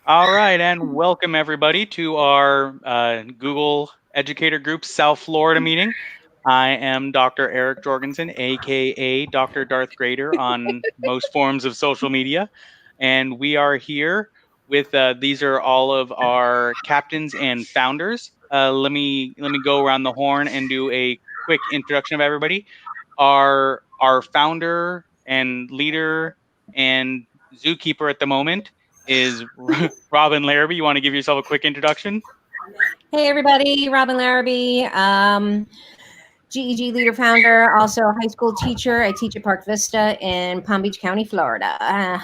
All right, and welcome everybody to our Google Educator Group South Florida meeting. I am Dr. Eric Jorgensen, aka Dr. Darth Grader on most forms of social media, and we are here with these are all of our captains and founders. Let me go around the horn and do a quick introduction of everybody. Our founder and leader and zookeeper at the moment is Robin Larrabee. You want to give yourself a quick introduction? Hey everybody, Robin Larrabee, GEG leader founder, also a high school teacher. I teach at Park Vista in Palm Beach County, Florida.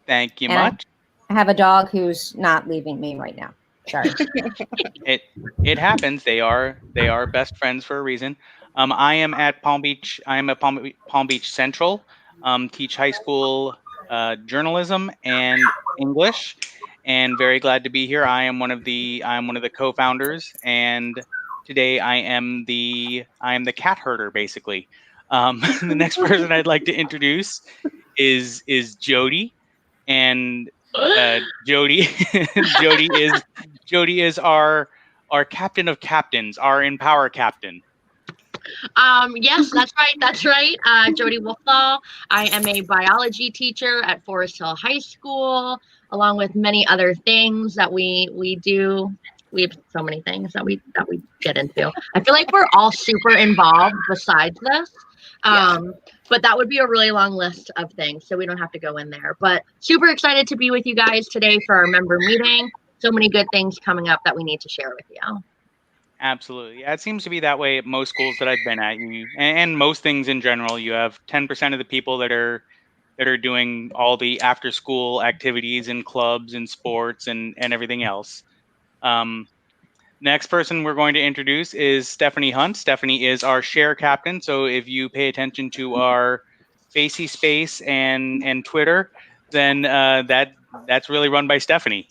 Thank you And much. I have a dog who's not leaving me right now. Sorry. It happens. They are best friends for a reason. I am at Palm Beach. I am at Palm Beach Central. Teach high school journalism and English, and very glad to be here. I am one of the co-founders, and today I am the cat herder basically. The next person I'd like to introduce is Jody, and Jody Jody is our captain of captains, our Empower captain. Yes, that's right. Jody Wolfall. I am a biology teacher at Forest Hill High School, along with many other things that we do. We have so many things that we get into. I feel like we're all super involved besides this. But that would be a really long list of things, so we don't have to go in there. But super excited to be with you guys today for our member meeting. So many good things coming up that we need to share with you. Absolutely. Yeah, it seems to be that way at most schools that I've been at. And most things in general, you have 10% of the people that are doing all the after school activities and clubs and sports and everything else. Next person we're going to introduce is Stephanie Hunt. Stephanie is our share captain. So if you pay attention to our Facey Space and Twitter, then that's really run by Stephanie.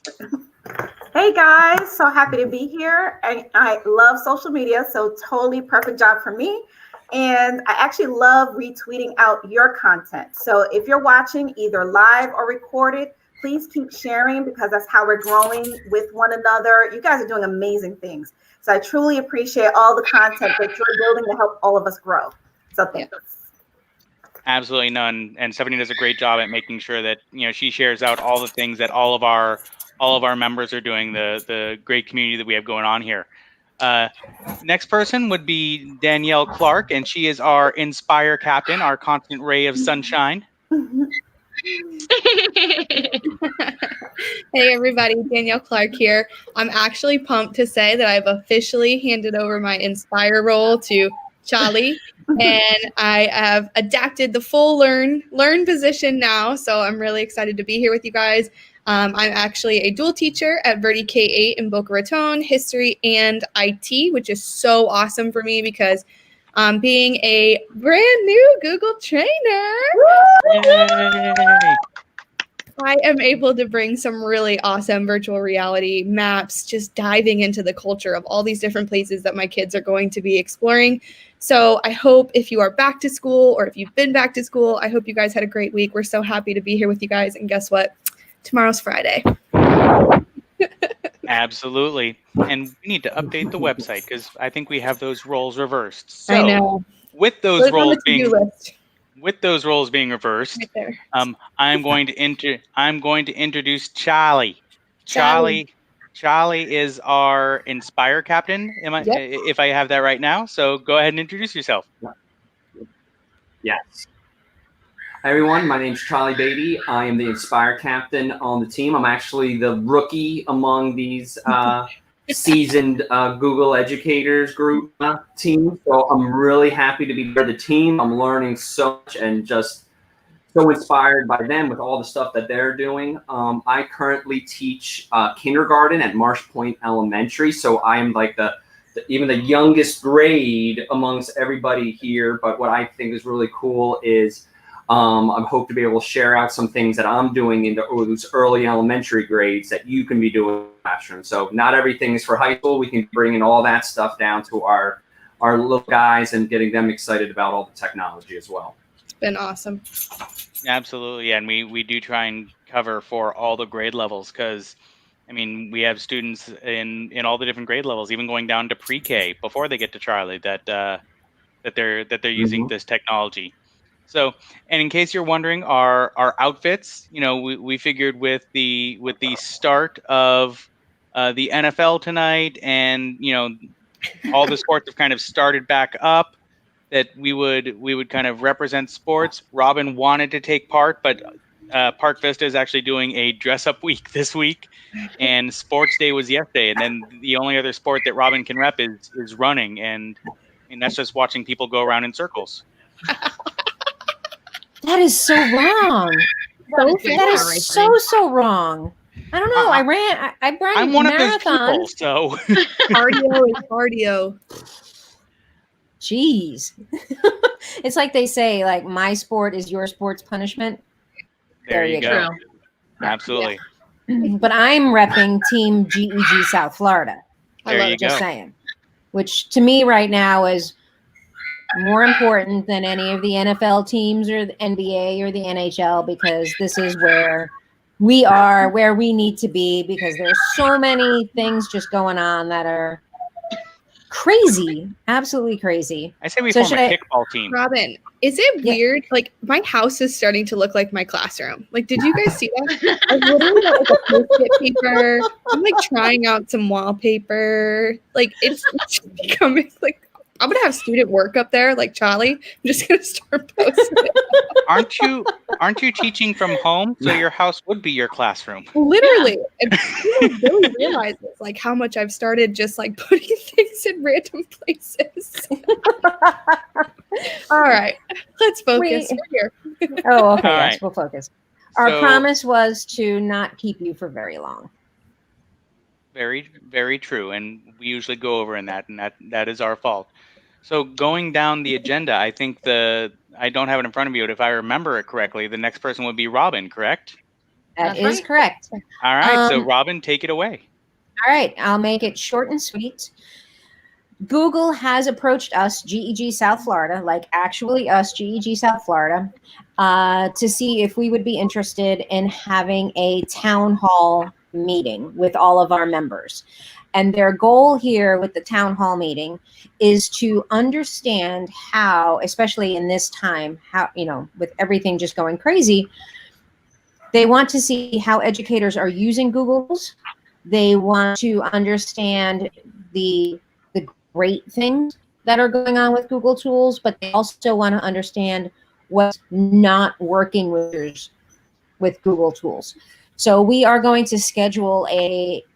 Hey guys, so happy to be here. I love social media, so totally perfect job for me. And I actually love retweeting out your content. So if you're watching either live or recorded, please keep sharing because that's how we're growing with one another. You guys are doing amazing things. So I truly appreciate all the content that you're building to help all of us grow. So thanks. Absolutely none. And Stephanie does a great job at making sure that she shares out all the things that all of our members are doing, the great community that we have going on here. Next person would be Danielle Clark, and she is our Inspire captain, our constant ray of sunshine. Hey everybody, Danielle Clark here. I'm actually pumped to say that I've officially handed over my Inspire role to Charlie, and I have adapted the full learn position now, so I'm really excited to be here with you guys. I'm actually a dual teacher at Verde K-8 in Boca Raton, history and IT, which is so awesome for me because being a brand new Google trainer, I am able to bring some really awesome virtual reality maps, just diving into the culture of all these different places that my kids are going to be exploring. So I hope if you are back to school or if you've been back to school, I hope you guys had a great week. We're so happy to be here with you guys. And guess what? Tomorrow's Friday. Absolutely. And we need to update the website because I think we have those roles reversed. So I know. With those roles being reversed, right I'm going to introduce Charlie. Charlie is our Inspire captain. If I have that right now? So go ahead and introduce yourself. Yes. Hi everyone, my name is Charlie Beatty. I am the Inspire captain on the team. I'm actually the rookie among these seasoned Google Educators group team. So I'm really happy to be part of the team. I'm learning so much and just so inspired by them with all the stuff that they're doing. I currently teach kindergarten at Marsh Point Elementary. So I am like even the youngest grade amongst everybody here. But what I think is really cool is I hope to be able to share out some things that I'm doing in those early elementary grades that you can be doing in the classroom. So not everything is for high school. We can bring in all that stuff down to our little guys and getting them excited about all the technology as well. been awesome. Absolutely, and we do try and cover for all the grade levels because, I mean, we have students in all the different grade levels, even going down to pre-K before they get to Charlie that they're using this technology. So, and in case you're wondering, our outfits, you know, we figured with the start of the NFL tonight, and you know, all the sports have kind of started back up, that we would kind of represent sports. Robin wanted to take part, but Park Vista is actually doing a dress up week this week, and sports day was yesterday. And then the only other sport that Robin can rep is running, and that's just watching people go around in circles. That is so wrong. That is so wrong. I don't know. I ran I'm one marathons. of those people, so Cardio is cardio. Jeez. It's like they say, like, my sport is your sport's punishment. there you go. True. Absolutely. But I'm repping Team GEG South Florida. I There love you it. go. Just saying. Which to me right now is more important than any of the NFL teams or the NBA or the NHL, because this is where we are, where we need to be, because there's so many things just going on that are crazy, absolutely crazy. I say we So form a should I- kickball team. Robin, is it Yeah. weird? Like, my house is starting to look like my classroom. Like, did you guys see that? I literally got like a Post-it paper. I'm like trying out some wallpaper. Like, it's becoming like, I'm gonna have student work up there, like Charlie. I'm just gonna start posting it. Aren't you teaching from home? So your house would be your classroom. Literally, and people don't really realize this, like how much I've started just like putting things in random places. All right, let's focus. Wait. We're here. Oh, okay. All Yes, right. we'll focus. Our So- promise was to not keep you for very long. Very, very true. And we usually go over in that, and that is our fault. So going down the agenda, I think I don't have it in front of me, but if I remember it correctly, the next person would be Robin, correct? That That's is right. correct. All right. So Um, Robin, take it away. All right, I'll make it short and sweet. Google has approached us, GEG South Florida, like actually us, GEG South Florida, to see if we would be interested in having a town hall meeting with all of our members. And their goal here with the town hall meeting is to understand how, especially in this time, how, you know, with everything just going crazy, they want to see how educators are using Google's. They want to understand the great things that are going on with Google tools, but they also want to understand what's not working with Google tools. So we are going to schedule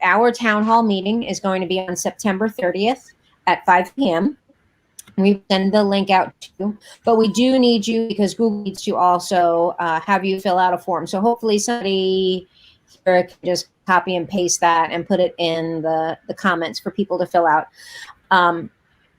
our town hall meeting is going to be on September 30th at 5 p.m. We send the link out to you, but we do need you because Google needs to also have you fill out a form. So hopefully somebody here can just copy and paste that and put it in the comments for people to fill out.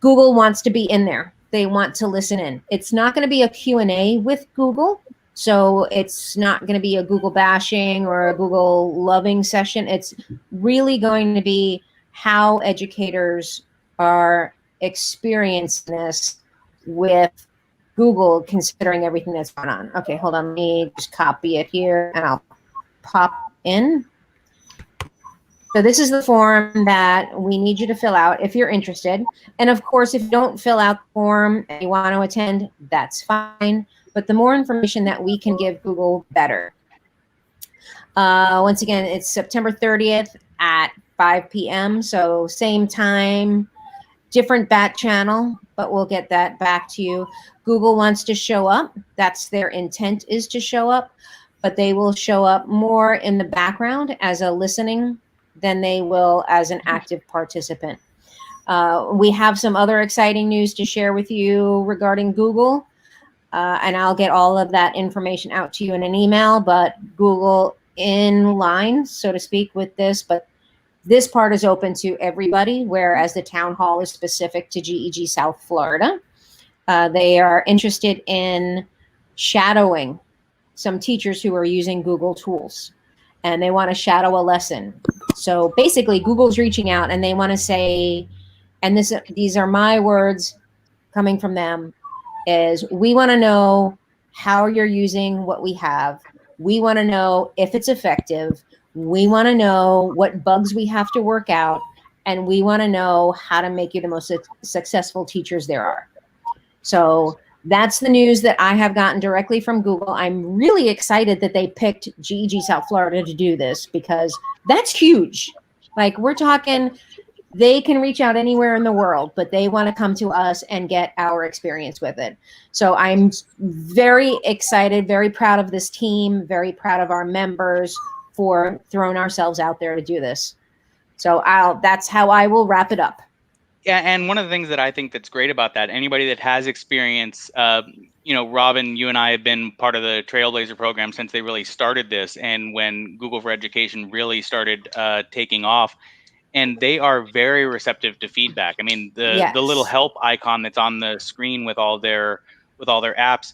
Google wants to be in there. They want to listen in. It's not going to be a Q&A with Google. So it's not going to be a Google bashing or a Google loving session. It's really going to be how educators are experiencing this with Google, considering everything that's going on. Okay, hold on. Let me just copy it here and I'll pop in. So this is the form that we need you to fill out if you're interested. And of course, if you don't fill out the form and you want to attend, that's fine. But the more information that we can give Google, better. Once again, it's September 30th at 5 p.m. So same time, different back channel, but we'll get that back to you. Google wants to show up. That's their intent, is to show up, but they will show up more in the background as a listening than they will as an active participant. We have some other exciting news to share with you regarding Google. And I'll get all of that information out to you in an email, but Google in line, so to speak, with this. But this part is open to everybody, whereas the town hall is specific to GEG South Florida. They are interested in shadowing some teachers who are using Google tools, and they want to shadow a lesson. So basically, Google's reaching out and they want to say, and these are my words coming from them, is we want to know how you're using what we have. We want to know if it's effective. We want to know what bugs we have to work out. And we want to know how to make you the most successful teachers there are. So that's the news that I have gotten directly from Google. I'm really excited that they picked GEG South Florida to do this, because that's huge. Like, we're talking, they can reach out anywhere in the world, but they want to come to us and get our experience with it. So I'm very excited, very proud of this team, very proud of our members for throwing ourselves out there to do this. So that's how I will wrap it up. Yeah, and one of the things that I think that's great about that, anybody that has experience, Robin, you and I have been part of the Trailblazer program since they really started this, and when Google for Education really started taking off, and they are very receptive to feedback. I mean, the little help icon that's on the screen with all their apps,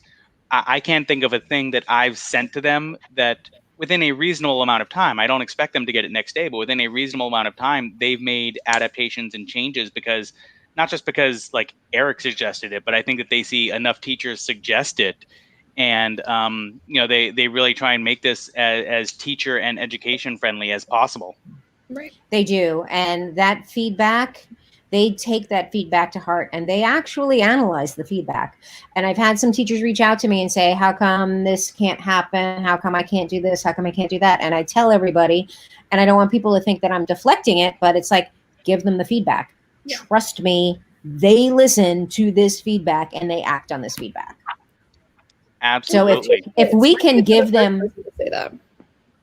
I can't think of a thing that I've sent to them that within a reasonable amount of time, I don't expect them to get it next day, but within a reasonable amount of time, they've made adaptations and changes, because not just because like Eric suggested it, but I think that they see enough teachers suggest it. And, they really try and make this as teacher and education friendly as possible. Right. They do. And that feedback, they take that feedback to heart, and they actually analyze the feedback. And I've had some teachers reach out to me and say, how come this can't happen? How come I can't do this? How come I can't do that? And I tell everybody, and I don't want people to think that I'm deflecting it, but it's like, give them the feedback. Yeah. Trust me, they listen to this feedback and they act on this feedback. Absolutely. So if we can give them, say that.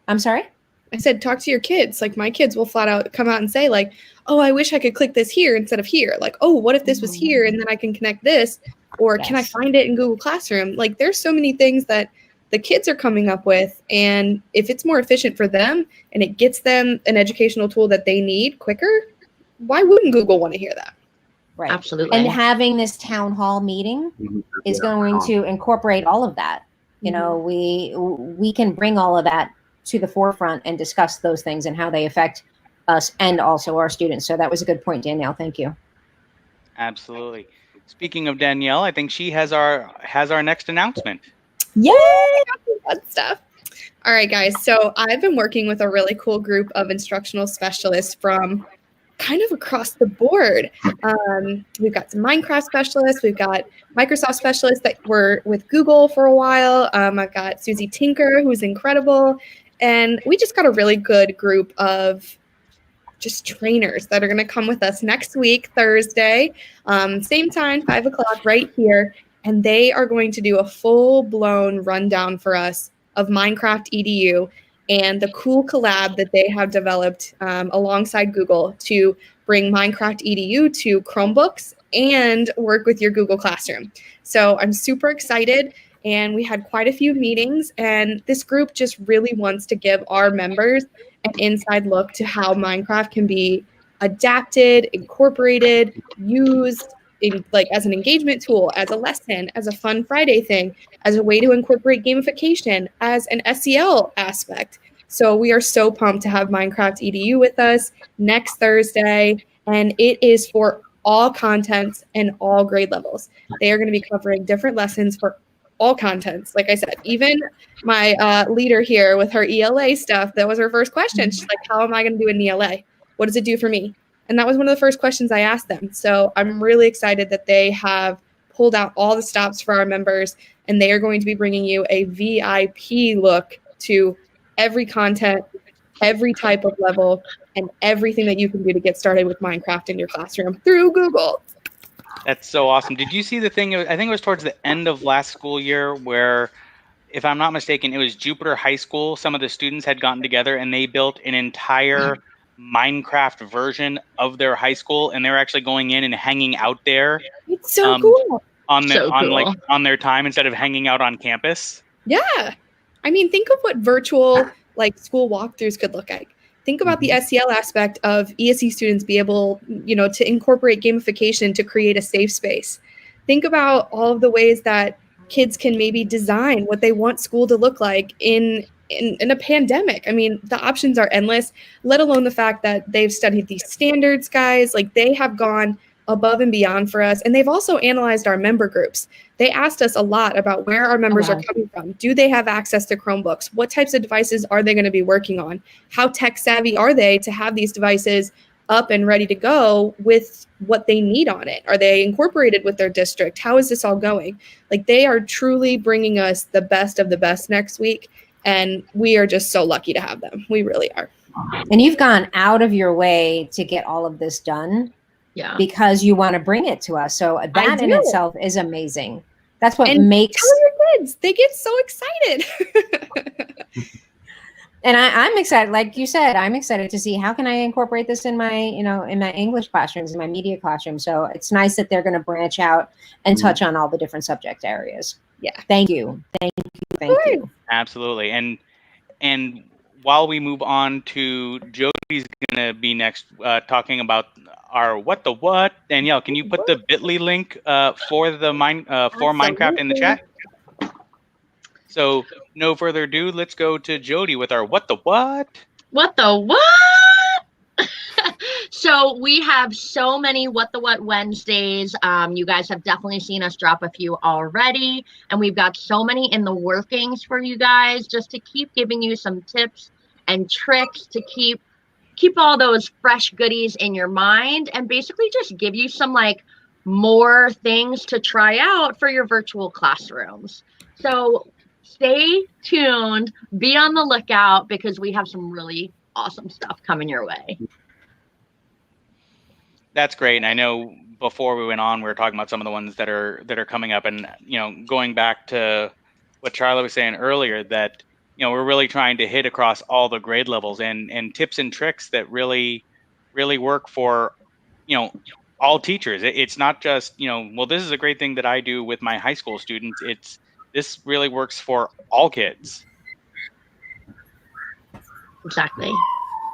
I'm sorry? I said, talk to your kids. Like, my kids will flat out come out and say, like, oh, I wish I could click this here instead of here. Like, oh, what if this was here and then I can connect this? Or can I find it in Google Classroom? Like, there's so many things that the kids are coming up with. And if it's more efficient for them and it gets them an educational tool that they need quicker, why wouldn't Google want to hear that? Right. Absolutely. And having this town hall meeting is going to incorporate all of that. You know, we can bring all of that to the forefront and discuss those things and how they affect us and also our students. So that was a good point, Danielle. Thank you. Absolutely. Speaking of Danielle, I think she has our next announcement. Yay! Fun stuff. All right, guys. So I've been working with a really cool group of instructional specialists from kind of across the board. We've got some Minecraft specialists. We've got Microsoft specialists that were with Google for a while. I've got Susie Tinker, who's incredible. And we just got a really good group of just trainers that are going to come with us next week, Thursday, same time, 5 o'clock right here. And they are going to do a full-blown rundown for us of Minecraft EDU and the cool collab that they have developed alongside Google to bring Minecraft EDU to Chromebooks and work with your Google Classroom. So I'm super excited. And we had quite a few meetings, and this group just really wants to give our members an inside look to how Minecraft can be adapted, incorporated, used in, like, as an engagement tool, as a lesson, as a fun Friday thing, as a way to incorporate gamification, as an SEL aspect. So we are so pumped to have Minecraft EDU with us next Thursday, and it is for all contents and all grade levels. They are going to be covering different lessons for all contents. Like I said, even my leader here with her ELA stuff, that was her first question. She's like, how am I going to do an ELA? What does it do for me? And that was one of the first questions I asked them. So I'm really excited that they have pulled out all the stops for our members, and they are going to be bringing you a VIP look to every content, every type of level, and everything that you can do to get started with Minecraft in your classroom through Google. That's so awesome. Did you see the thing? I think it was towards the end of last school year where, if I'm not mistaken, it was Jupiter High School. Some of the students had gotten together and they built an entire Minecraft version of their high school, and they're actually going in and hanging out there. It's so cool. On their time instead of hanging out on campus. Yeah. I mean, think of what virtual like school walkthroughs could look like. Think about the SEL aspect of ESE students be able, to incorporate gamification to create a safe space. Think about all of the ways that kids can maybe design what they want school to look like in a pandemic. I mean, the options are endless, let alone the fact that they've studied these standards, guys. Like, they have gone above and beyond for us. And they've also analyzed our member groups. They asked us a lot about where our members are coming from. Do they have access to Chromebooks? What types of devices are they going to be working on? How tech savvy are they to have these devices up and ready to go with what they need on it? Are they incorporated with their district? How is this all going? Like, they are truly bringing us the best of the best next week. And we are just so lucky to have them. We really are. And you've gone out of your way to get all of this done. Yeah. Because you want to bring it to us. So that in itself is amazing. That's what makes tell your kids. They get so excited. And I'm excited. Like you said, I'm excited to see how can I incorporate this in my, in my English classrooms, in my media classroom. So it's nice that they're going to branch out and touch on all the different subject areas. Yeah. Thank you. Thank you. Absolutely. And while we move on to Jody's going to be next talking about our what. Danielle, can you put the bit.ly link for the Minecraft in the chat? So no further ado, let's go to Jody with our what. What? So we have so many What Wednesdays. You guys have definitely seen us drop a few already, and we've got so many in the workings for you guys, just to keep giving you some tips and tricks to keep all those fresh goodies in your mind, and basically just give you some more things to try out for your virtual classrooms. So stay tuned, be on the lookout, because we have some really awesome stuff coming your way. That's great. And I know before we went on, we were talking about some of the ones that are coming up, and going back to what Charlie was saying earlier, that we're really trying to hit across all the grade levels and tips and tricks that really work for all teachers. It's not just well, this is a great thing that I do with my high school students. This really works for all kids. Exactly.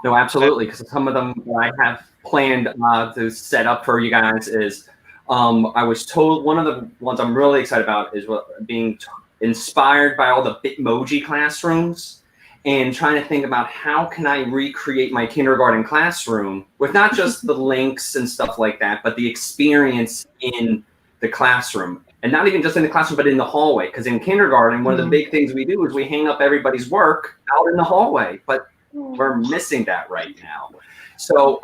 No, absolutely. Because some of them I have planned to set up for you guys is I was told one of the ones I'm really excited about is being inspired by all the Bitmoji classrooms and trying to think about how can I recreate my kindergarten classroom with not just the links and stuff like that, but the experience in the classroom. And not even just in the classroom, but in the hallway. Because in kindergarten, one of the big things we do is we hang up everybody's work out in the hallway. But we're missing that right now. So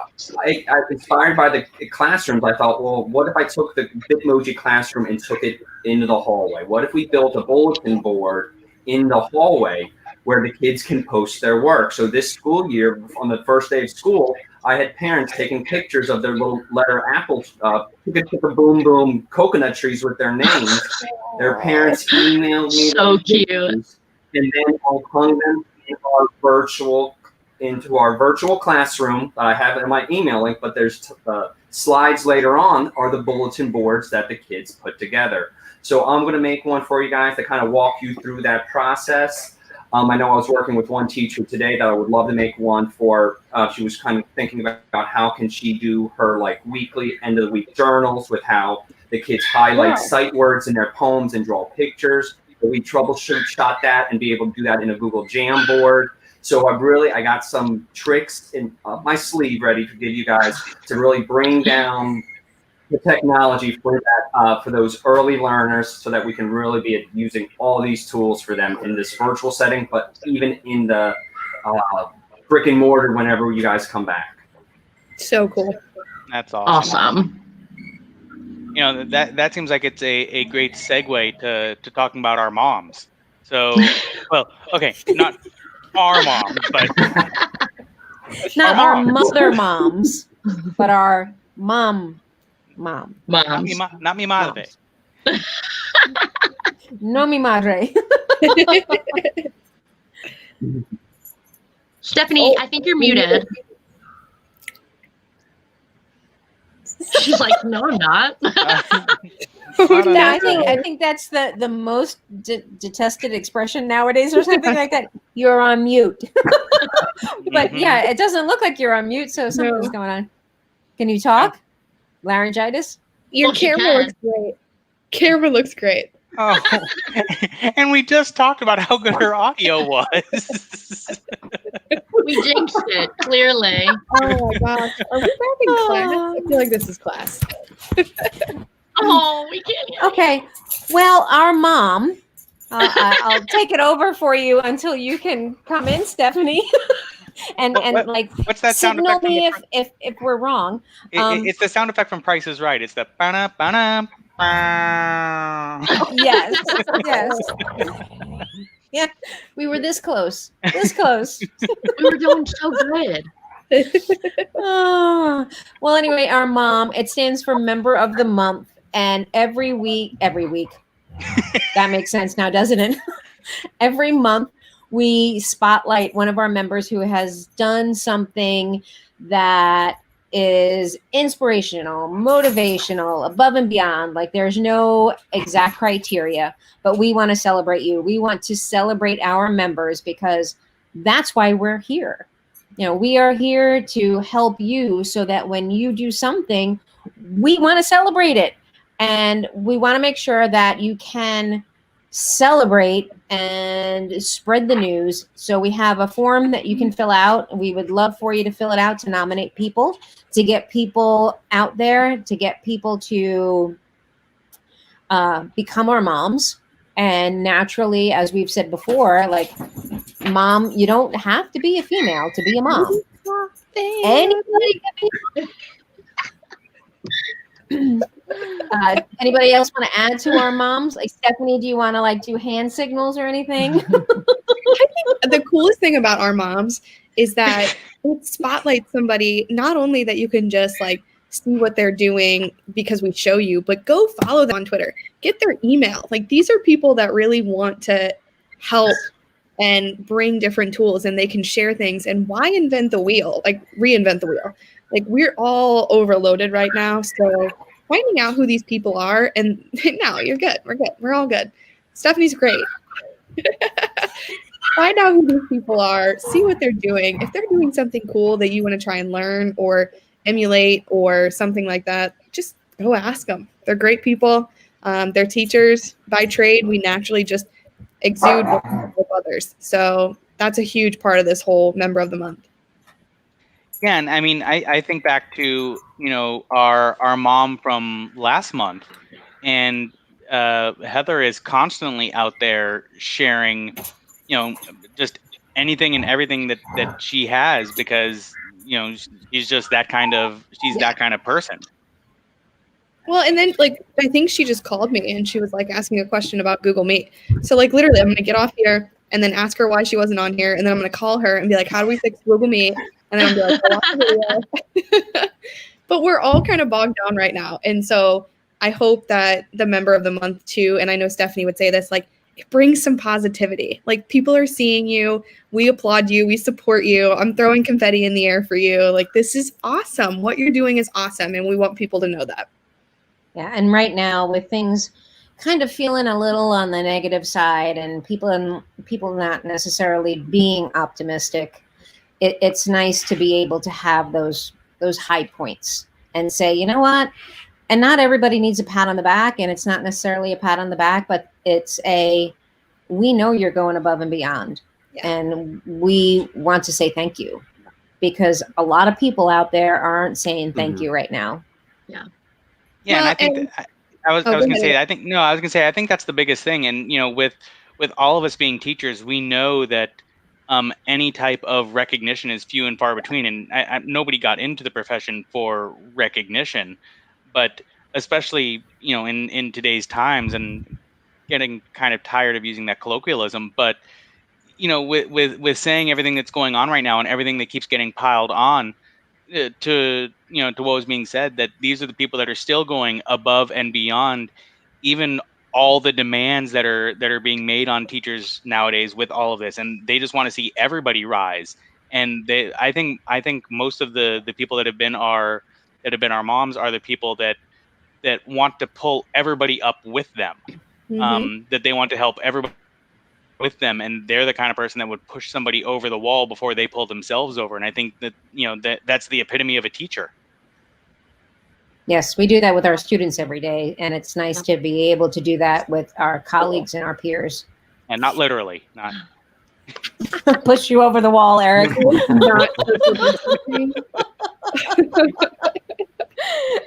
I inspired by the classrooms, I thought, well, what if I took the Bitmoji classroom and took it into the hallway? What if we built a bulletin board in the hallway where the kids can post their work? So this school year, on the first day of school, I had parents taking pictures of their little letter apples, boom boom coconut trees with their names. Their parents emailed me. So cute. And then I hung them into our virtual classroom. I have it in my email link, but there's slides later on are the bulletin boards that the kids put together. So I'm going to make one for you guys to kind of walk you through that process. I know I was working with one teacher today that I would love to make one for. She was kind of thinking about how can she do her weekly end of the week journals with how the kids highlight sight words in their poems and draw pictures. So we shot that and be able to do that in a Google Jamboard. So I got some tricks in my sleeve ready to give you guys to really bring down the technology for that for those early learners, so that we can really be using all these tools for them in this virtual setting, but even in the brick and mortar whenever you guys come back. So cool. That's awesome. That seems like it's a great segue to talking about our moms. So, well, okay, not our moms, but not our mother moms, but our moms. Not mi madre. No mi madre. Stephanie, I think you're muted. She's like, no, I'm not. I think that's the most detested expression nowadays, or something like that. You're on mute. But yeah, it doesn't look like you're on mute, so something's going on. Can you talk? Laryngitis? Your camera looks great. Camera looks great. Oh, and we just talked about how good her audio was. We jinxed it, clearly. Oh my gosh. Are we back in class? I feel like this is class. Oh, we can't hear you. Okay. Well, our mom, I'll take it over for you until you can come in, Stephanie. and like What's that sound signal effect? From me the, if we're wrong. it's the sound effect from Price is Right. It's the ba ba Yes. Yes. Yeah. We were this close. This close. We were doing so good. Oh. Well, anyway, our mom, it stands for Member of the Month. And every week, that makes sense now, doesn't it? Every month, we spotlight one of our members who has done something that is inspirational, motivational, above and beyond. Like there's no exact criteria, but we want to celebrate you. We want to celebrate our members because that's why we're here. You know, we are here to help you so that when you do something, we want to celebrate it. And we want to make sure that you can celebrate and spread the news. So we have a form that you can fill out. We would love for you to fill it out to nominate people, to get people out there, to get people to become our moms. And naturally, as we've said before, like mom, you don't have to be a female to be a mom. Anybody can be. Anybody else want to add to our moms? Like Stephanie, do you want to like do hand signals or anything? I think the coolest thing about our moms is that it spotlights somebody, not only that you can just like see what they're doing because we show you, but go follow them on Twitter, get their email. Like these are people that really want to help and bring different tools, and they can share things. And why invent the wheel? Like reinvent the wheel. Like we're all overloaded right now. So finding out who these people are, and no, you're good. We're good. We're all good. Stephanie's great. Find out who these people are, see what they're doing. If they're doing something cool that you want to try and learn or emulate or something like that, just go ask them. They're great people. They're teachers by trade. We naturally just exude with others. So that's a huge part of this whole Member of the Month. Yeah, and I mean, I think back to, you know, our mom from last month, and Heather is constantly out there sharing, you know, just anything and everything that she has, because, you know, she's just that kind of, that kind of person. Well, and then like I think she just called me and she was like asking a question about Google Meet. So like literally, I'm gonna get off here and then ask her why she wasn't on here, and then I'm gonna call her and be like, "How do we fix Google Meet?" And then I'm gonna be like, "Watch the video." But we're all kind of bogged down right now, and so I hope that the Member of the Month too, and I know Stephanie would say this, like it brings some positivity. Like people are seeing you, we applaud you, we support you. I'm throwing confetti in the air for you. Like this is awesome. What you're doing is awesome, and we want people to know that. Yeah, and right now with things kind of feeling a little on the negative side, and people not necessarily being optimistic, it's nice to be able to have those high points and say, you know what? And not everybody needs a pat on the back, and it's not necessarily a pat on the back, but it's we know you're going above and beyond, and we want to say thank you, because a lot of people out there aren't saying thank you right now. Yeah. Yeah, Well, and I think I was gonna say, I think that's the biggest thing. And you know, with all of us being teachers, we know that any type of recognition is few and far between, and nobody got into the profession for recognition. But especially, you know, in today's times, and getting kind of tired of using that colloquialism, but you know, with saying everything that's going on right now and everything that keeps getting piled on, to what was being said, that these are the people that are still going above and beyond even all the demands that are being made on teachers nowadays with all of this, and they just want to see everybody rise. And I think most of the people that have been our moms are the people that want to pull everybody up with them, that they want to help everybody with them, and they're the kind of person that would push somebody over the wall before they pull themselves over. And I think that, you know, that's the epitome of a teacher. Yes, we do that with our students every day, and it's nice to be able to do that with our colleagues and our peers. And not literally, not. Push you over the wall, Eric. Not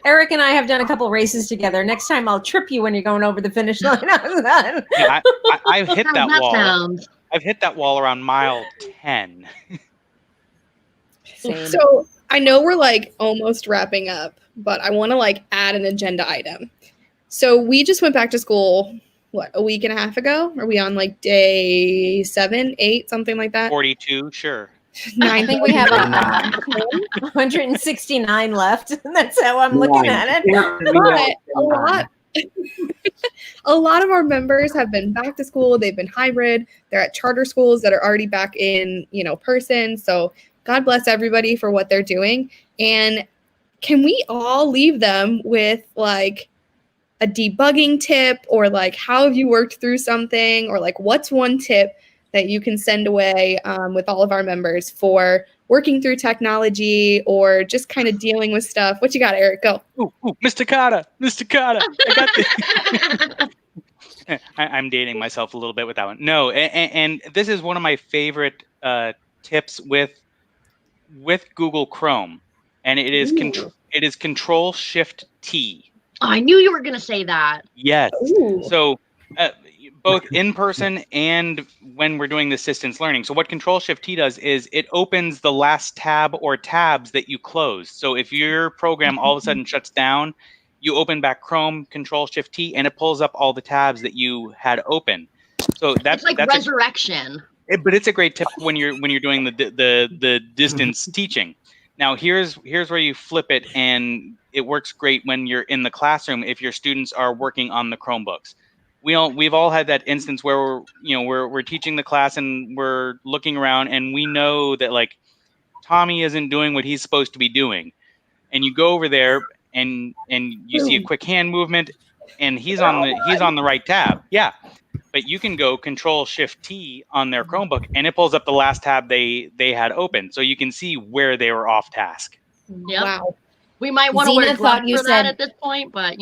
Eric and I have done a couple races together. Next time I'll trip you when you're going over the finish line. Yeah, I've hit How's that wall. sound? I've hit that wall around mile 10. Same. So I know we're like almost wrapping up, but I want to like add an agenda item. So we just went back to school, what, a week and a half ago? Are we on like day 7, 8, something like that? 42, sure. I think we have 169 left. That's how I'm looking at it. But a lot of our members have been back to school. They've been hybrid. They're at charter schools that are already back in, person. So God bless everybody for what they're doing. And can we all leave them with like a debugging tip, or like how have you worked through something, or like what's one tip that you can send away with all of our members for working through technology or just kind of dealing with stuff? What you got, Eric? Go. Ooh, Mr. Carter, I got this. I'm dating myself a little bit with that one. No, and this is one of my favorite tips with Google Chrome, and it is Control Shift T. Oh, I knew you were going to say that. Yes. Ooh. So both in person and when we're doing the distance learning. So what Control Shift T does is it opens the last tab or tabs that you closed. So if your program all of a sudden shuts down, you open back Chrome, Control Shift T, and it pulls up all the tabs that you had open. So that's It's like resurrection. but it's a great tip when you're doing the distance teaching. Now here's where you flip it, and it works great when you're in the classroom if your students are working on the Chromebooks. We've all had that instance where we're teaching the class and we're looking around and we know that like Tommy isn't doing what he's supposed to be doing, and you go over there and you see a quick hand movement and he's on the right tab. Yeah. But you can go Control Shift T on their Chromebook and it pulls up the last tab they had open, so you can see where they were off task. Yep. Wow. We might want to Zena wear thought gloves you for that said- at this point, but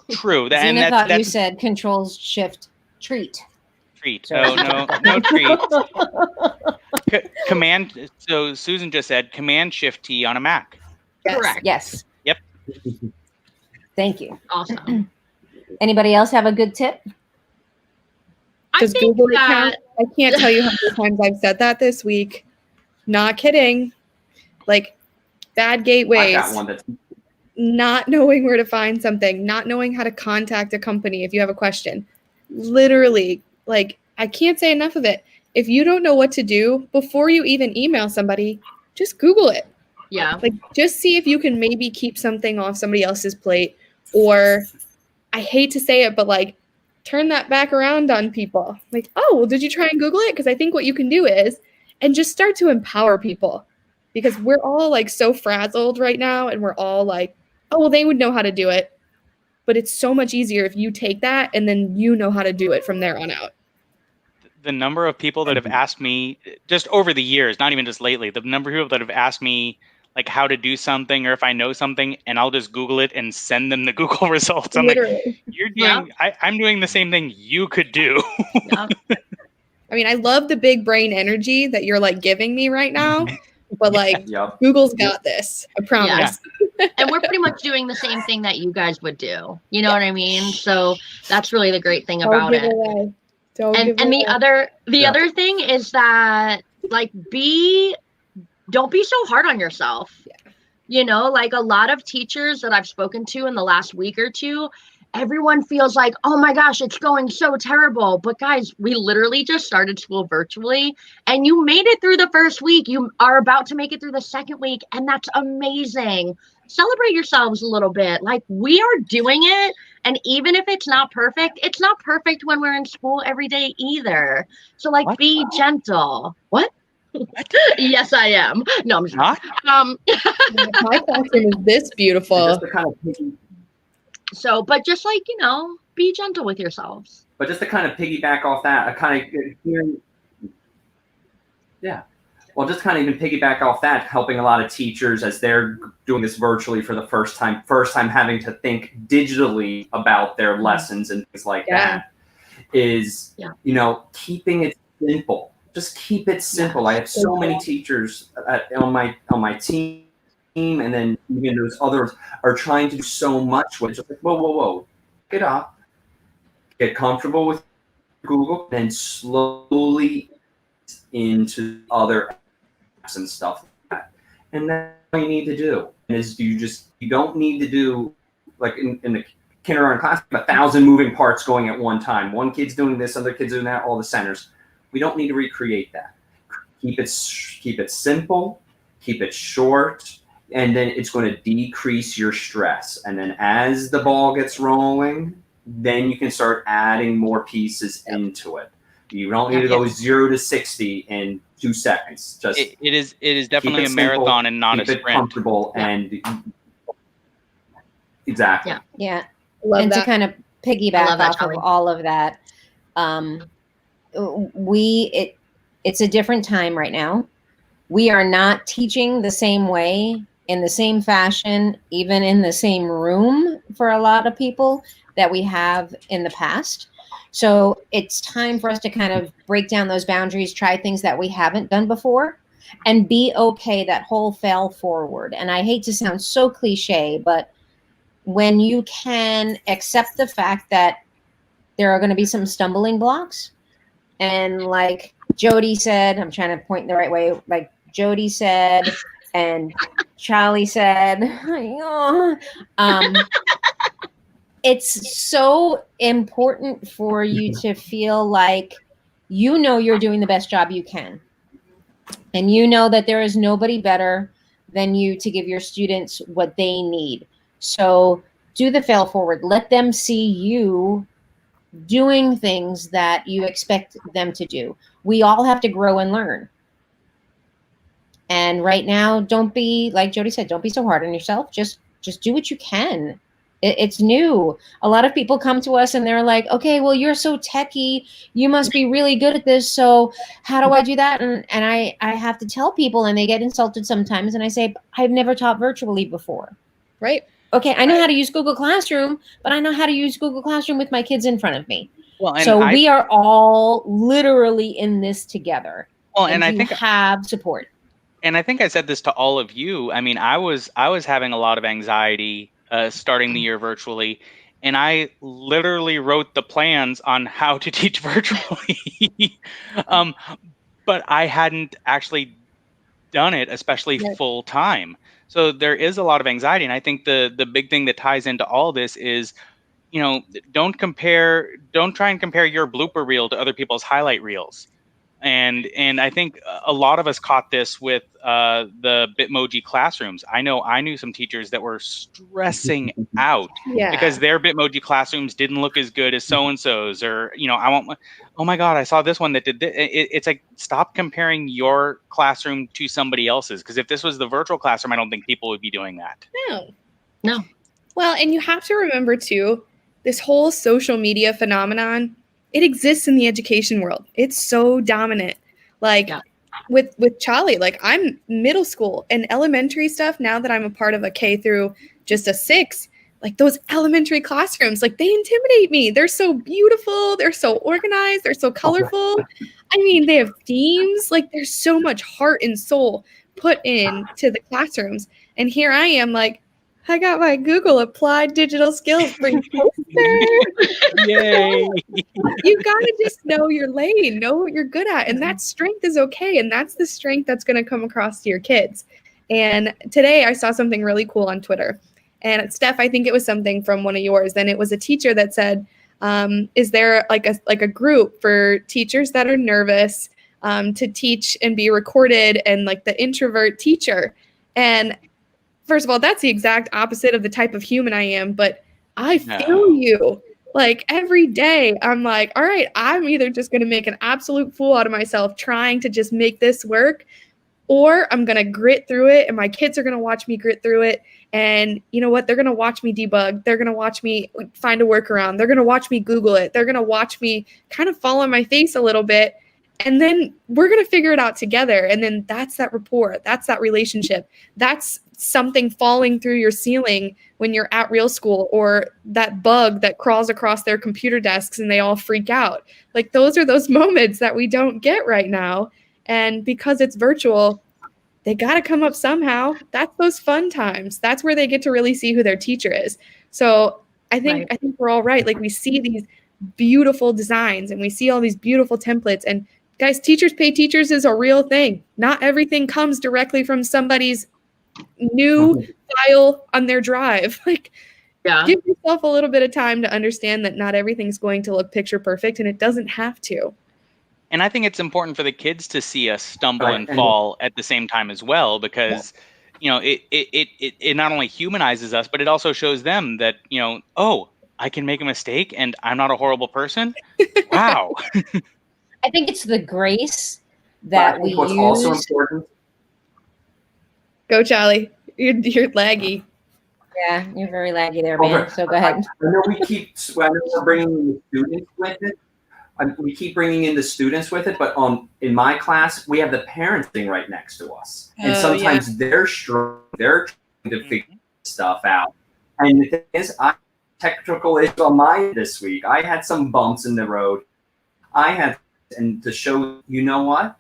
True. Zena thought you That's said Control Shift Treat. treat. Oh no treat. Command. So Susan just said Command Shift T on a Mac. Yes. Correct. Yes. Yep. Thank you. awesome. Anybody else have a good tip? I Does think Google that account? I can't tell you how many times I've said that this week. Not kidding. Like bad I gateways. got one that's Not knowing where to find something, not knowing how to contact a company if you have a question. Literally, like, I can't say enough of it. If you don't know what to do before you even email somebody, just Google it. yeah. Like, just see if you can maybe keep something off somebody else's plate, or I hate to say it, but like, turn that back around on people. Like, oh, well, did you try and Google it? Because I think what you can do is, and just start to empower people, because we're all like so frazzled right now, and we're all like, oh, well, they would know how to do it. But it's so much easier if you take that and then you know how to do it from there on out. The number of people that have asked me just over the years, not even just lately, the number of people that have asked me like how to do something or if I know something, and I'll just Google it and send them the Google results. I'm Literally. like, you're doing, I'm doing the same thing you could do. Yeah. I mean, I love the big brain energy that you're like giving me right now, but like yep. Google's got this. I promise. And we're pretty much doing the same thing that you guys would do. You know what I mean? So that's really the great thing Don't about give it. away. Don't give And the away. other thing is that like don't be so hard on yourself. Yeah. Like a lot of teachers that I've spoken to in the last week or two, everyone feels like, oh my gosh, it's going so terrible. But guys, we literally just started school virtually and you made it through the first week. You are about to make it through the second week, and that's amazing. Celebrate yourselves a little bit. Like, we are doing it. And even if it's not perfect when we're in school every day either. So like, What? be gentle. What? Yes, I am. No, I'm just Not? My classroom is this And beautiful. just to kind of but just like, be gentle with yourselves. But just to kind of piggyback off that, I kind of hearing, yeah, Well, just kind of even piggyback off that, helping a lot of teachers as they're doing this virtually for the first time having to think digitally about their lessons and things like that, is, keeping it simple. Just keep it simple. I have so many teachers on my team, and then even those others are trying to do so much with it. Just like, whoa, get up, get comfortable with Google, and then slowly into other apps and stuff like that. And that's what you need to do. Is you don't need to do, like in the kindergarten class, 1,000 moving parts going at one time. One kid's doing this, other kid's doing that, all the centers. We don't need to recreate that. Keep it simple, keep it short, and then it's going to decrease your stress. And then as the ball gets rolling, then you can start adding more pieces into it. You don't need to go 0 to 60 in 2 seconds. Just it is definitely a marathon and not a sprint. Keep it comfortable and exactly. Yeah. Love And that. to kind of piggyback off of all of that, it's a different time right now. We are not teaching the same way, in the same fashion, even in the same room for a lot of people that we have in the past. So it's time for us to kind of break down those boundaries, try things that we haven't done before, and be okay that whole fail forward. And I hate to sound so cliche, but when you can accept the fact that there are going to be some stumbling blocks, and like Jody said, I'm trying to point in the right way, like Jody said, and Charlie said, it's so important for you to feel like you're doing the best job you can. And you know that there is nobody better than you to give your students what they need. So do the fail forward. Let them see you doing things that you expect them to do. We all have to grow and learn. And right now, don't be, like Jody said, don't be so hard on yourself. Just do what you can. It's new. A lot of people come to us and they're like, okay, well, you're so techie. You must be really good at this. So how do I do that? And I have to tell people, and they get insulted sometimes. And I say, I've never taught virtually before. Right. Okay, I know how to use Google Classroom, but I know how to use Google Classroom with my kids in front of me. Well, and so we are all literally in this together. Well, and I think have support. And I think I said this to all of you. I mean, I was having a lot of anxiety starting the year virtually, and I literally wrote the plans on how to teach virtually. But I hadn't actually done it, especially full time. So there is a lot of anxiety, and I think the big thing that ties into all this is, don't try and compare your blooper reel to other people's highlight reels. And I think a lot of us caught this with the Bitmoji classrooms. I knew some teachers that were stressing out because their Bitmoji classrooms didn't look as good as so-and-so's, or, oh my God, I saw this one that did this. It's like, stop comparing your classroom to somebody else's. Because if this was the virtual classroom, I don't think people would be doing that. No. Well, and you have to remember too, this whole social media phenomenon, it exists in the education world. It's so dominant. Like with Charlie, like I'm middle school and elementary stuff. Now that I'm a part of a K through just a 6, like those elementary classrooms, like they intimidate me. They're so beautiful. They're so organized. They're so colorful. I mean, they have themes. Like there's so much heart and soul put into the classrooms. And here I am like, I got my Google Applied Digital Skills poster. Yay! You gotta just know your lane, know what you're good at, and that strength is okay, and that's the strength that's going to come across to your kids. And today I saw something really cool on Twitter, and Steph, I think it was something from one of yours, and it was a teacher that said, "Is there like a group for teachers that are nervous to teach and be recorded, and like the introvert teacher?" And first of all, that's the exact opposite of the type of human I am, but I feel you. Like every day, I'm like, all right, I'm either just going to make an absolute fool out of myself trying to just make this work, or I'm going to grit through it, and my kids are going to watch me grit through it. And you know what? They're going to watch me debug. They're going to watch me find a workaround. They're going to watch me Google it. They're going to watch me kind of fall on my face a little bit. And then we're going to figure it out together. And then that's that rapport. That's that relationship. That's something falling through your ceiling when you're at real school, or that bug that crawls across their computer desks and they all freak out. Like, those are those moments that we don't get right now. And because it's virtual, they got to come up somehow. That's those fun times. That's where they get to really see who their teacher is. So I think we're all right. Like, we see these beautiful designs and we see all these beautiful templates, and guys, teachers pay teachers is a real thing. Not everything comes directly from somebody's new file on their drive. Like, give yourself a little bit of time to understand that not everything's going to look picture perfect, and it doesn't have to. And I think it's important for the kids to see us stumble and fall at the same time as well, because it not only humanizes us, but it also shows them that, oh, I can make a mistake and I'm not a horrible person. Wow. I think it's the grace that we use. Also important. Go, Charlie. You're laggy. Yeah, you're very laggy there, man. So go ahead. I know we keep bringing the students with it. We keep bringing in the students with it, but in my class, we have the parents sitting right next to us, and sometimes they're struggling. They're trying to figure stuff out. And the thing is, technical issue on mine this week. I had some bumps in the road. And to show, you know what?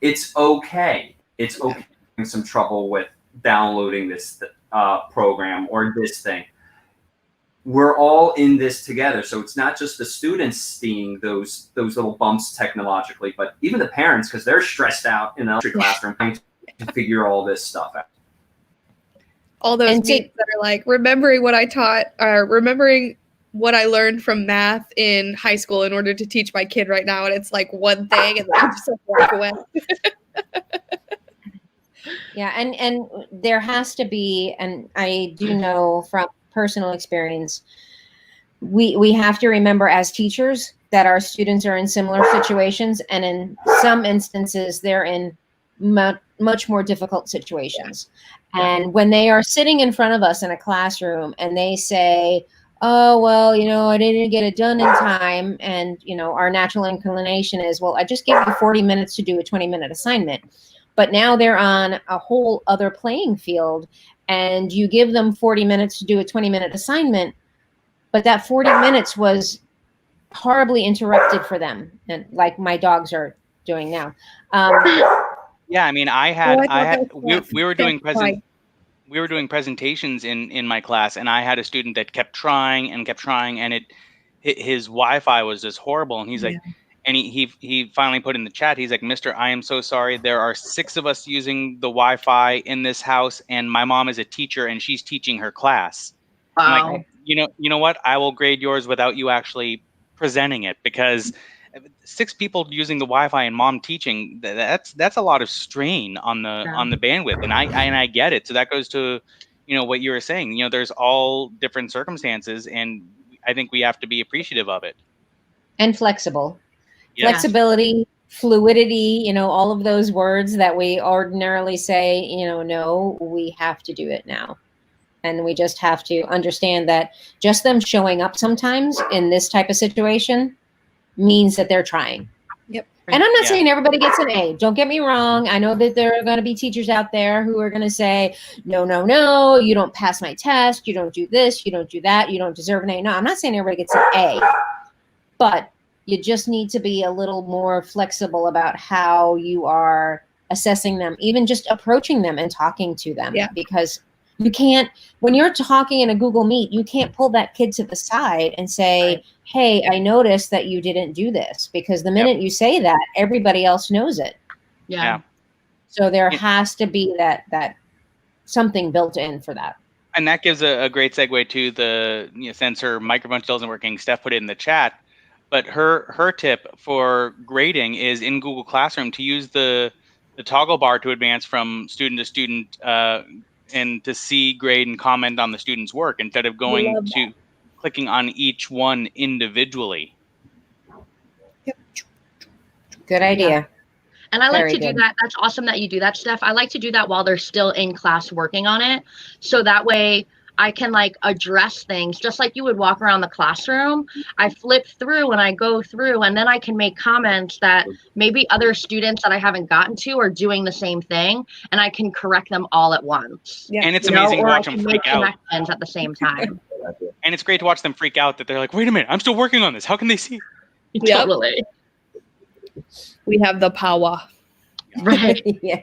It's okay. It's okay having some trouble with downloading this program or this thing. We're all in this together. So it's not just the students seeing those little bumps technologically, but even the parents, because they're stressed out in the elementary classroom trying to figure all this stuff out. All those memes that are like remembering what I taught, or remembering what I learned from math in high school in order to teach my kid right now. And it's like one thing, and then I just walk away. Yeah, and there has to be, and I do know from personal experience, we have to remember as teachers that our students are in similar situations, and in some instances they're in much more difficult situations. And when they are sitting in front of us in a classroom and they say, oh, well, I didn't get it done in time, and our natural inclination is, well, I just gave you 40 minutes to do a 20-minute assignment. But now they're on a whole other playing field, and you give them 40 minutes to do a 20-minute assignment, but that 40 minutes was horribly interrupted for them, and like my dogs are doing now. Yeah, I mean, we were doing presentations in my class, and I had a student that kept trying, and his Wi-Fi was just horrible, and he's like, and he finally put in the chat, he's like, Mr. I am so sorry. There are 6 of us using the Wi-Fi in this house, and my mom is a teacher and she's teaching her class. Wow. I'm like, you know what? I will grade yours without you actually presenting it, because 6 people using the Wi-Fi and mom teaching, that's a lot of strain on the bandwidth, and I get it. So that goes to what you were saying. There's all different circumstances, and I think we have to be appreciative of it. And flexible. Yeah. Flexibility, fluidity, all of those words that we ordinarily say, no, we have to do it now. And we just have to understand that just them showing up sometimes in this type of situation means that they're trying. Yep. And I'm not saying everybody gets an A. Don't get me wrong. I know that there are going to be teachers out there who are going to say, no, you don't pass my test. You don't do this. You don't do that. You don't deserve an A. No, I'm not saying everybody gets an A. But you just need to be a little more flexible about how you are assessing them, even just approaching them and talking to them. Yeah. Because you can't, when you're talking in a Google Meet, you can't pull that kid to the side and say, hey, I noticed that you didn't do this. Because the minute you say that, everybody else knows it. Yeah. So there has to be that something built in for that. And that gives a great segue to the since her microphone still isn't working, Steph put it in the chat. But her tip for grading is in Google Classroom to use the toggle bar to advance from student to student and to see, grade, and comment on the student's work instead of going to clicking on each one individually. Yep. Good idea. Yeah. And I like Very to do good. that. That's awesome that you do that, Steph. I like to do that while they're still in class working on it. So that way I can like address things just like you would walk around the classroom. I flip through and I go through, and then I can make comments that maybe other students that I haven't gotten to are doing the same thing, and I can correct them all at once. Yeah. And it's You know, amazing to or I watch them can freak make out. connections at the same time. And it's great to watch them freak out that they're like, wait a minute, I'm still working on this. How can they see? Yep. Totally. We have the power. Right. Yeah.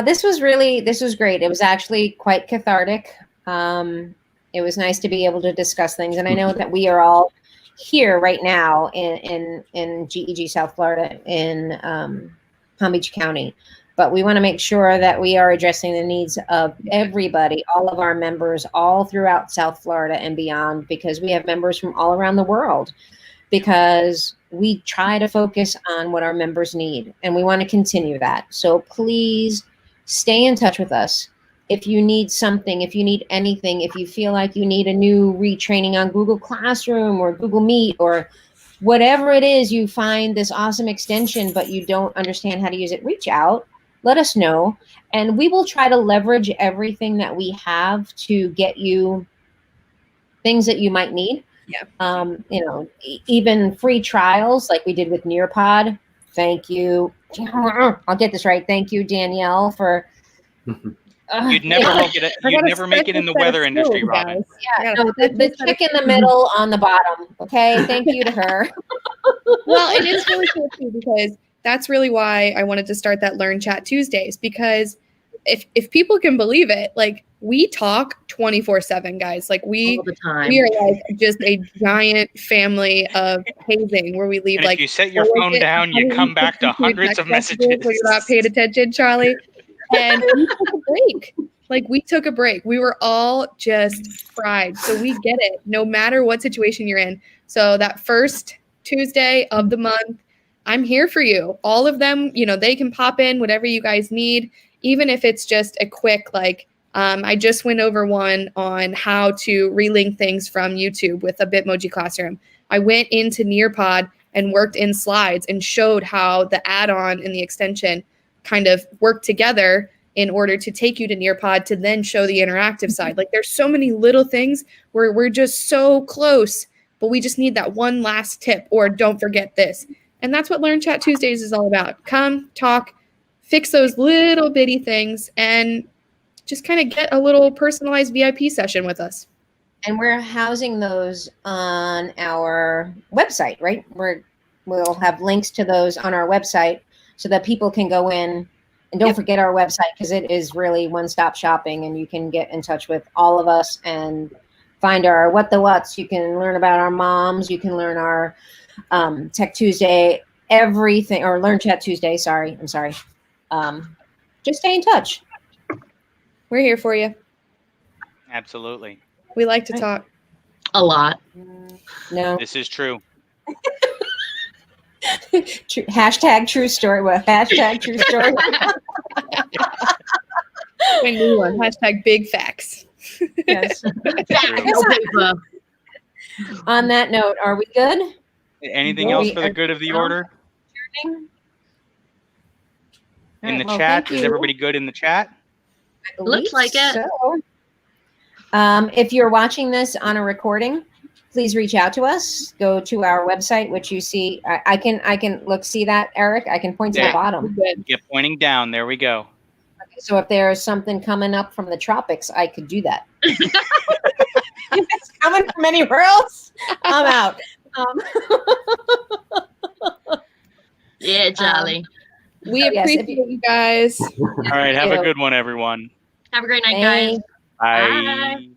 This was great. It was actually quite cathartic. It was nice to be able to discuss things, and I know that we are all here right now in GEG South Florida in Palm Beach County, but we want to make sure that we are addressing the needs of everybody, all of our members, all throughout South Florida and beyond, because we have members from all around the world. Because we try to focus on what our members need, and we want to continue that. So please stay in touch with us. If you need something, if you need anything, if you feel like you need a new retraining on Google Classroom or Google Meet or whatever it is, you find this awesome extension, but you don't understand how to use it, reach out, let us know, and we will try to leverage everything that we have to get you things that you might need. Yeah. You know, even free trials like we did with Nearpod. Thank you. I'll get this right. Thank you, Danielle, for. You'd never make it in the weather industry, Robin. Yeah, no, the chick in the middle on the bottom. Okay, thank you to her. Well, it is really cool too, because that's really why I wanted to start that Learn Chat Tuesdays, because if people can believe it, like we talk 24/7, guys. Like All the time. we are like just a giant family of hazing where we leave And like if you set your phone down, you come back to hundreds of messages. Where you're not paying attention, Charlie. And we took a break. Like we took a break. We were all just fried. So we get it, no matter what situation you're in. So that first Tuesday of the month, I'm here for you. All of them, you know, they can pop in whatever you guys need, even if it's just a quick, like, I just went over one on how to relink things from YouTube with a Bitmoji Classroom. I went into Nearpod and worked in slides and showed how the add-on and the extension kind of work together in order to take you to Nearpod to then show the interactive side. Like there's so many little things where we're just so close, but we just need that one last tip, or don't forget this. And that's what Learn Chat Tuesdays is all about. Come, talk, fix those little bitty things, and just kind of get a little personalized VIP session with us. And we're housing those on our website, right? We'll have links to those on our website so that people can go in. And don't forget our website, because it is really one-stop shopping, and you can get in touch with all of us and find our What the Whats. You can learn about our moms. You can learn our Tech Tuesday, everything, or Learn Chat Tuesday. Sorry, I'm sorry. Just stay in touch. We're here for you. Absolutely. We like to talk. A lot. No. This is true. Hashtag true story. Well, hashtag true story. A new one. Hashtag big facts. Yes. No paper. On that note, are we good? Anything else for the good of the order? In the chat, is everybody good in the chat? Looks like it. So, if you're watching this on a recording, please reach out to us. Go to our website, which you see. I can look. See that, Eric? I can point to the bottom. Get pointing down. There we go. Okay, so if there's something coming up from the tropics, I could do that. If it's coming from anywhere else, I'm out. Yeah, Charlie. We So, yes, appreciate you guys. All right. Have a good one, everyone. Have a great night, guys. Thank Bye. Bye.